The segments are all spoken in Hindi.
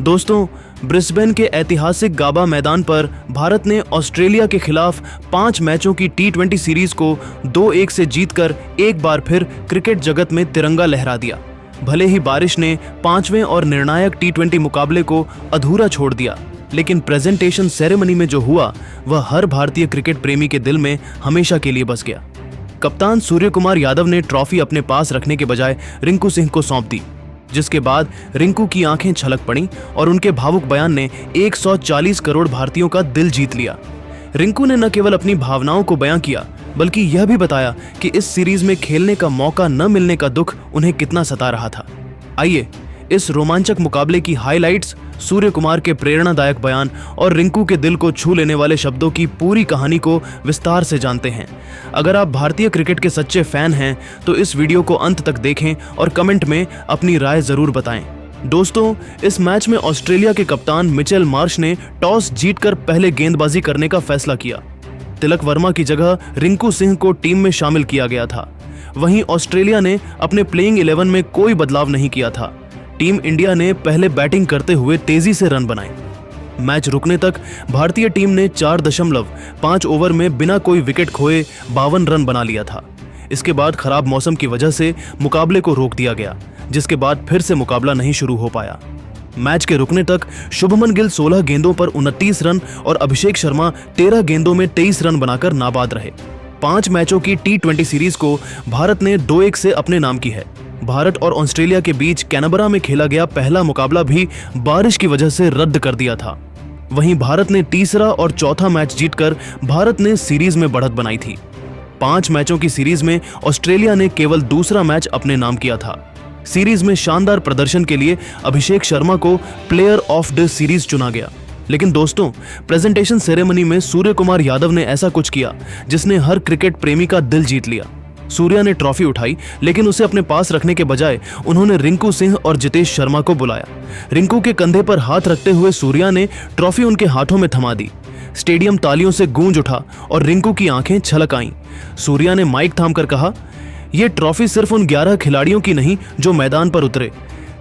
दोस्तों, ब्रिस्बेन के ऐतिहासिक गाबा मैदान पर भारत ने ऑस्ट्रेलिया के खिलाफ 5 मैचों की T20 सीरीज को 2-1 से जीतकर एक बार फिर क्रिकेट जगत में तिरंगा लहरा दिया। भले ही बारिश ने 5वें और निर्णायक T20 मुकाबले को अधूरा छोड़ दिया, लेकिन प्रेजेंटेशन सेरेमनी में जो हुआ वह हर भारतीय क्रिकेट प्रेमी के दिल में हमेशा के लिए बस गया। कप्तान सूर्य कुमार यादव ने ट्रॉफी अपने पास रखने के बजाय रिंकू सिंह को सौंप दी, जिसके बाद रिंकू की आंखें छलक पड़ीं और उनके भावुक बयान ने 140 करोड़ भारतीयों का दिल जीत लिया। रिंकू ने न केवल अपनी भावनाओं को बयां किया, बल्कि यह भी बताया कि इस सीरीज में खेलने का मौका न मिलने का दुख उन्हें कितना सता रहा था। आइए इस रोमांचक मुकाबले की हाइलाइट्स, सूर्य कुमार के प्रेरणादायक बयान और रिंकू के दिल को छू लेने वाले शब्दों की पूरी कहानी को विस्तार से जानते हैं। अगर आप भारतीय क्रिकेट के सच्चे फैन हैं तो इस वीडियो को अंत तक देखें और कमेंट में अपनी राय जरूर बताएं। दोस्तों, इस मैच में ऑस्ट्रेलिया के कप्तान मिचेल मार्श ने टॉस जीतकर पहले गेंदबाजी करने का फैसला किया। तिलक वर्मा की जगह रिंकू सिंह को टीम में शामिल किया गया था। वहीं ऑस्ट्रेलिया ने अपने प्लेइंग 11 में कोई बदलाव नहीं किया था। टीम इंडिया ने पहले बैटिंग करते हुए तेजी से रन बनाए। मैच रुकने तक भारतीय टीम ने 4.5 ओवर में बिना कोई विकेट खोए 52 रन बना लिया था। इसके बाद खराब मौसम की वजह से मुकाबले को रोक दिया गया, जिसके बाद फिर से मुकाबला नहीं शुरू हो पाया। मैच के रुकने तक शुभमन गिल 16 गेंदों पर 29 रन और अभिषेक शर्मा 13 गेंदों में 23 रन बनाकर नाबाद रहे। 5 मैचों की T20 सीरीज को भारत ने 2-1 से अपने नाम की है। भारत और ऑस्ट्रेलिया के बीच कैनबरा में खेला गया पहला मुकाबला भी बारिश की वजह से रद्द कर दिया था। वहीं भारत ने तीसरा और चौथा मैच जीतकर भारत ने सीरीज में बढ़त बनाई थी। 5 मैचों की सीरीज में ऑस्ट्रेलिया ने केवल दूसरा मैच अपने नाम किया था। सीरीज में शानदार प्रदर्शन के लिए अभिषेक शर्मा को प्लेयर ऑफ द सीरीज चुना गया। लेकिन दोस्तों, प्रेजेंटेशन सेरेमनी में सूर्य कुमार यादव ने ऐसा कुछ किया जिसने हर क्रिकेट प्रेमी का दिल जीत लिया। सूर्या ने ट्रॉफी उठाई, लेकिन उसे अपने पास रखने के बजाय उन्होंने रिंकू सिंह और जितेश शर्मा को बुलाया। रिंकू के कंधे पर हाथ रखते हुए सूर्या ने ट्रॉफी उनके हाथों में थमा दी। स्टेडियम तालियों से गूंज उठा और रिंकू की आंखें छलक आईं। सूर्या ने माइक थामकर कहा, यह ट्रॉफी सिर्फ उन 11 खिलाड़ियों की नहीं जो मैदान पर उतरे,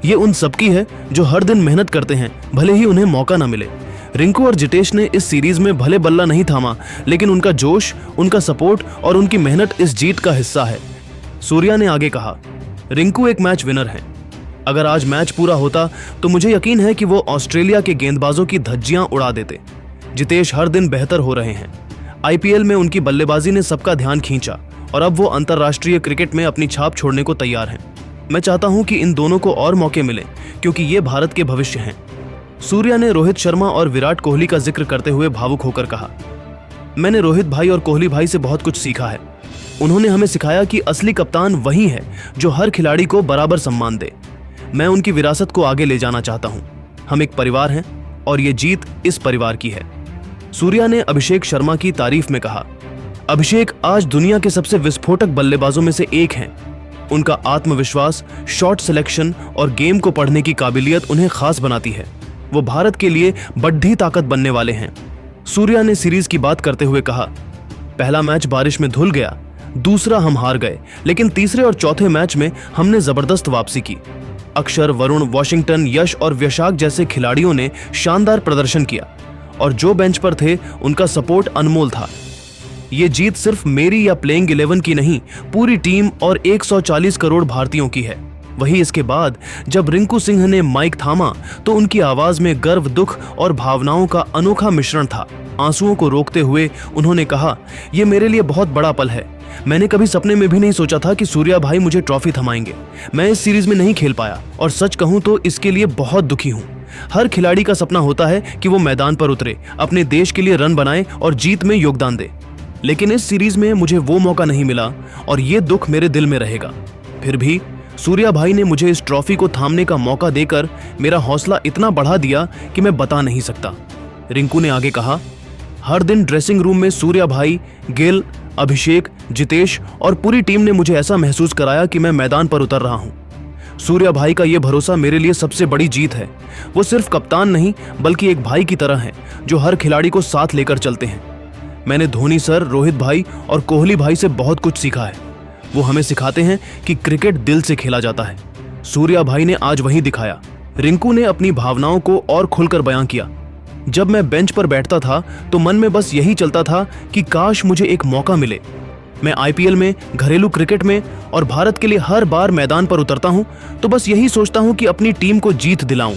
ये उन सबकी है जो हर दिन मेहनत करते हैं, भले ही उन्हें मौका न मिले। रिंकू और जितेश ने इस सीरीज में भले बल्ला नहीं थामा, लेकिन उनका जोश, उनका सपोर्ट और उनकी मेहनत इस जीत का हिस्सा है। सूर्या ने आगे कहा, रिंकू एक मैच विनर है। अगर आज मैच पूरा होता तो मुझे यकीन है कि वो ऑस्ट्रेलिया के गेंदबाजों की धज्जियां उड़ा देते। जितेश हर दिन बेहतर हो रहे हैं। IPL में उनकी बल्लेबाजी ने सबका ध्यान खींचा और अब वो अंतर्राष्ट्रीय क्रिकेट में अपनी छाप छोड़ने को तैयार हैं। मैं चाहता हूं कि इन दोनों को और मौके मिले, क्योंकि ये भारत के भविष्य हैं। सूर्या ने रोहित शर्मा और विराट कोहली का जिक्र करते हुए भावुक होकर कहा, मैंने रोहित भाई और कोहली भाई से बहुत कुछ सीखा है। उन्होंने हमें सिखाया कि असली कप्तान वही है जो हर खिलाड़ी को बराबर सम्मान दे। मैं उनकी विरासत को आगे ले जाना चाहता हूं। हम एक परिवार हैं और ये जीत इस परिवार की है। सूर्या ने अभिषेक शर्मा की तारीफ में कहा, अभिषेक आज दुनिया के सबसे विस्फोटक बल्लेबाजों में से एक हैं। उनका आत्मविश्वास, शॉट सिलेक्शन और गेम को पढ़ने की काबिलियत उन्हें खास बनाती है। वो भारत के लिए बड़ी ताकत बनने वाले हैं। सूर्या ने सीरीज की बात करते हुए कहा, पहला मैच बारिश में धुल गया, दूसरा हम हार गए, लेकिन तीसरे और चौथे मैच में हमने जबरदस्त वापसी की। अक्षर, वरुण, वॉशिंगटन, यश और व्यशाक जैसे खिलाड़ियों ने शानदार प्रदर्शन किया और जो बेंच पर थे उनका सपोर्ट अनमोल था। ये जीत सिर्फ मेरी या प्लेइंग 11 की नहीं, पूरी टीम और 140 करोड़ भारतीयों की है। वही इसके बाद जब रिंकू सिंह ने माइक थामा तो उनकी आवाज में गर्व, दुख और भावनाओं का अनोखा मिश्रण था। आंसुओं को रोकते हुए उन्होंने कहा, यह मेरे लिए बहुत बड़ा पल है। मैंने कभी सपने में भी नहीं सोचा था कि सूर्या भाई मुझे ट्रॉफी थमाएंगे। मैं इस सीरीज में नहीं खेल पाया और सच कहूं तो इसके लिए बहुत दुखी हूं। हर खिलाड़ी का सपना होता है कि वो मैदान पर उतरे, अपने देश के लिए रन बनाए और जीत में योगदान दे, लेकिन इस सीरीज में मुझे वो मौका नहीं मिला और ये दुख मेरे दिल में रहेगा। फिर भी सूर्या भाई ने मुझे इस ट्रॉफी को थामने का मौका देकर मेरा हौसला इतना बढ़ा दिया कि मैं बता नहीं सकता। रिंकू ने आगे कहा, हर दिन ड्रेसिंग रूम में सूर्या भाई, गिल, अभिषेक, जितेश और पूरी टीम ने मुझे ऐसा महसूस कराया कि मैं मैदान पर उतर रहा हूं। सूर्या भाई का यह भरोसा मेरे लिए सबसे बड़ी जीत है। वो सिर्फ कप्तान नहीं बल्कि एक भाई की तरह हैं जो हर खिलाड़ी को साथ लेकर चलते हैं। मैंने धोनी सर, रोहित भाई और कोहली भाई से बहुत कुछ सीखा है। वो हमें सिखाते हैं कि क्रिकेट दिल से खेला जाता है। सूर्या भाई ने आज वही दिखाया। रिंकू ने अपनी भावनाओं को और खुलकर बयां किया। जब मैं बेंच पर बैठता था तो मन में बस यही चलता था कि काश मुझे एक मौका मिले। मैं आईपीएल में, घरेलू क्रिकेट में और भारत के लिए हर बार मैदान पर उतरता हूं तो बस यही सोचता हूं कि अपनी टीम को जीत दिलाऊं।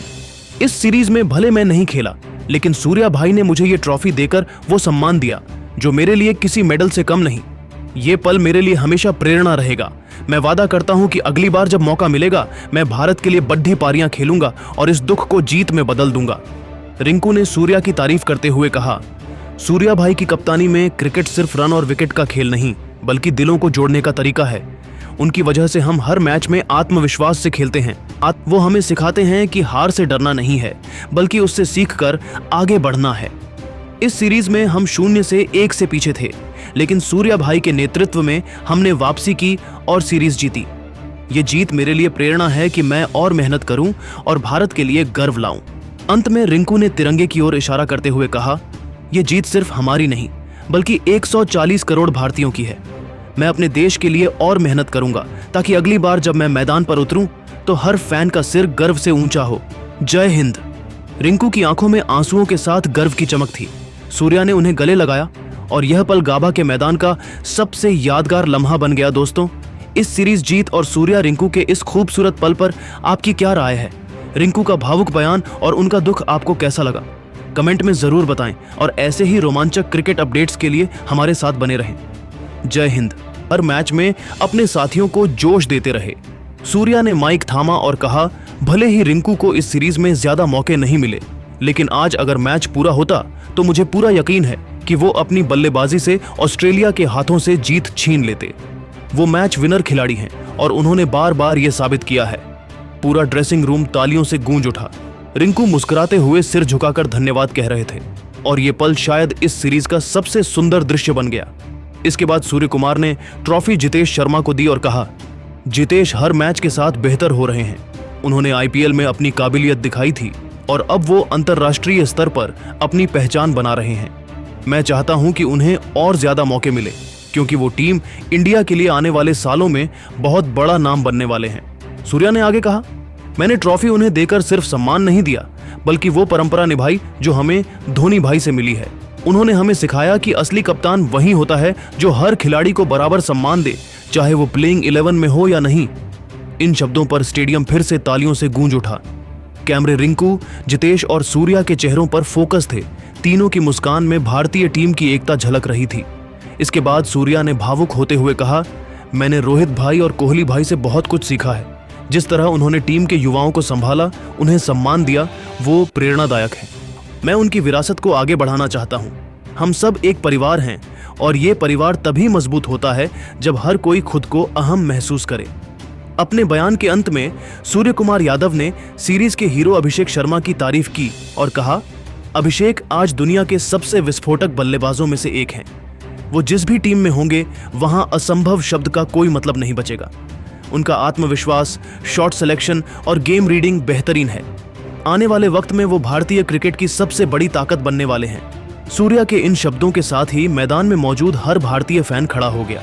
इस सीरीज में भले मैं नहीं खेला, लेकिन सूर्या भाई ने मुझे ये ट्रॉफी देकर वो सम्मान दिया जो मेरे लिए किसी मेडल से कम नहीं। ये पल मेरे लिए हमेशा प्रेरणा रहेगा। मैं वादा करता हूं कि अगली बार जब मौका मिलेगा मैं भारत के लिए बड्ढी पारियां खेलूंगा और इस दुख को जीत में बदल दूंगा। रिंकू ने सूर्या की तारीफ करते हुए कहा, सूर्या भाई की कप्तानी में क्रिकेट सिर्फ रन और विकेट का खेल नहीं बल्कि दिलों को जोड़ने का तरीका है। उनकी वजह से हम हर मैच में आत्मविश्वास से खेलते हैं। वो हमें सिखाते हैं कि हार से डरना नहीं है बल्कि उससे सीखकर आगे बढ़ना है। इस सीरीज में हम 0 से 1 से पीछे थे, लेकिन सूर्या भाई के नेतृत्व में हमने वापसी की और सीरीज जीती। ये जीत मेरे लिए प्रेरणा है कि मैं और मेहनत करूं और भारत के लिए गर्व लाऊं। अंत में रिंकू ने तिरंगे की ओर इशारा करते हुए कहा, यह जीत सिर्फ हमारी नहीं बल्कि 140 करोड़ भारतीयों की है। मैं अपने देश के लिए और मेहनत करूंगा ताकि अगली बार जब मैं मैदान पर उतरूं तो हर फैन का सिर गर्व से ऊंचा हो। जय हिंद। रिंकू की आंखों में आंसुओं के साथ गर्व की चमक थी। सूर्या ने उन्हें गले लगाया और यह पल गाबा के मैदान का सबसे यादगार लम्हा बन गया। दोस्तों, इस सीरीज जीत और सूर्या रिंकू के इस खूबसूरत पल पर आपकी क्या राय है? रिंकू का भावुक बयान और उनका दुख आपको कैसा लगा? कमेंट में जरूर बताएं और ऐसे ही रोमांचक क्रिकेट अपडेट्स के लिए हमारे साथ बने रहें। जय हिंद। हर मैच में अपने साथियों को जोश देते रहे। सूर्या ने माइक थामा और कहा, भले ही रिंकू को इस सीरीज में ज्यादा मौके नहीं मिले, लेकिन आज अगर मैच पूरा होता तो मुझे पूरा यकीन है कि वो अपनी बल्लेबाजी से ऑस्ट्रेलिया के हाथों से जीत छीन लेते। वो मैच विनर खिलाड़ी हैं और उन्होंने बार बार ये साबित किया है। पूरा ड्रेसिंग रूम तालियों से गूंज उठा। रिंकू मुस्कुराते हुए सिर झुकाकर धन्यवाद कह रहे थे और ये पल शायद इस सीरीज का सबसे सुंदर दृश्य बन गया। इसके बाद सूर्य कुमार ने ट्रॉफी जितेश शर्मा को दी और कहा, जितेश हर मैच के साथ बेहतर हो रहे हैं। उन्होंने आईपीएल में अपनी काबिलियत दिखाई थी और अब वो अंतर्राष्ट्रीय स्तर पर अपनी पहचान बना रहे हैं। मैं चाहता हूं कि उन्हें और ज्यादा मौके मिले क्योंकि वो टीम इंडिया के लिए आने वाले सालों में बहुत बड़ा नाम बनने वाले हैं। सूर्या ने आगे कहा, मैंने ट्रॉफी उन्हें देकर सिर्फ सम्मान नहीं दिया बल्कि वो परंपरा निभाई जो हमें धोनी भाई से मिली है। उन्होंने हमें सिखाया कि असली कप्तान वही होता है जो हर खिलाड़ी को बराबर सम्मान दे, चाहे वो प्लेइंग 11 में हो या नहीं। इन शब्दों पर स्टेडियम फिर से तालियों से गूंज उठा। कैमरे रिंकू, जितेश और सूर्या के चेहरों पर फोकस थे। तीनों की मुस्कान में भारतीय टीम की एकता झलक रही थी। इसके बाद सूर्या ने भावुक होते हुए कहा, मैंने रोहित भाई और कोहली भाई से बहुत कुछ सीखा है। जिस तरह उन्होंने टीम के युवाओं को संभाला, उन्हें सम्मान दिया, वो प्रेरणादायक है। मैं उनकी विरासत को आगे बढ़ाना चाहता हूं। हम सब एक परिवार हैं और ये परिवार तभी मजबूत होता है जब हर कोई खुद को अहम महसूस करे। अपने बयान के अंत में सूर्य कुमार यादव ने सीरीज के हीरो अभिषेक शर्मा की तारीफ की और कहा, अभिषेक आज दुनिया के सबसे विस्फोटक बल्लेबाजों में से एक हैं। वो जिस भी टीम में होंगे वहां असंभव शब्द का कोई मतलब नहीं बचेगा। उनका आत्मविश्वास, शॉट सिलेक्शन और गेम रीडिंग बेहतरीन है। आने वाले वक्त में वो भारतीय क्रिकेट की सबसे बड़ी ताकत बनने वाले हैं। सूर्या के इन शब्दों के साथ ही मैदान में मौजूद हर भारतीय फैन खड़ा हो गया।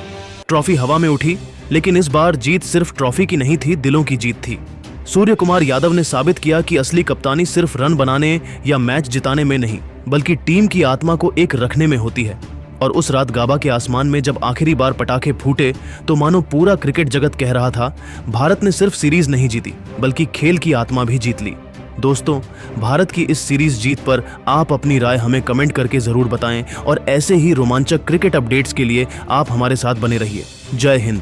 ट्रॉफी हवा में उठी, लेकिन इस बार जीत सिर्फ ट्रॉफी की नहीं थी, दिलों की जीत थी। सूर्य कुमार यादव ने साबित किया कि असली कप्तानी सिर्फ रन बनाने या मैच जिताने में नहीं बल्कि टीम की आत्मा को एक रखने में होती है। और उस रात गाबा के आसमान में जब आखिरी बार पटाखे फूटे तो मानो पूरा क्रिकेट जगत कह रहा था, भारत ने सिर्फ सीरीज नहीं जीती बल्कि खेल की आत्मा भी जीत ली। दोस्तों, भारत की इस सीरीज जीत पर आप अपनी राय हमें कमेंट करके जरूर बताएं और ऐसे ही रोमांचक क्रिकेट अपडेट्स के लिए आप हमारे साथ बने रहिए। जय हिंद।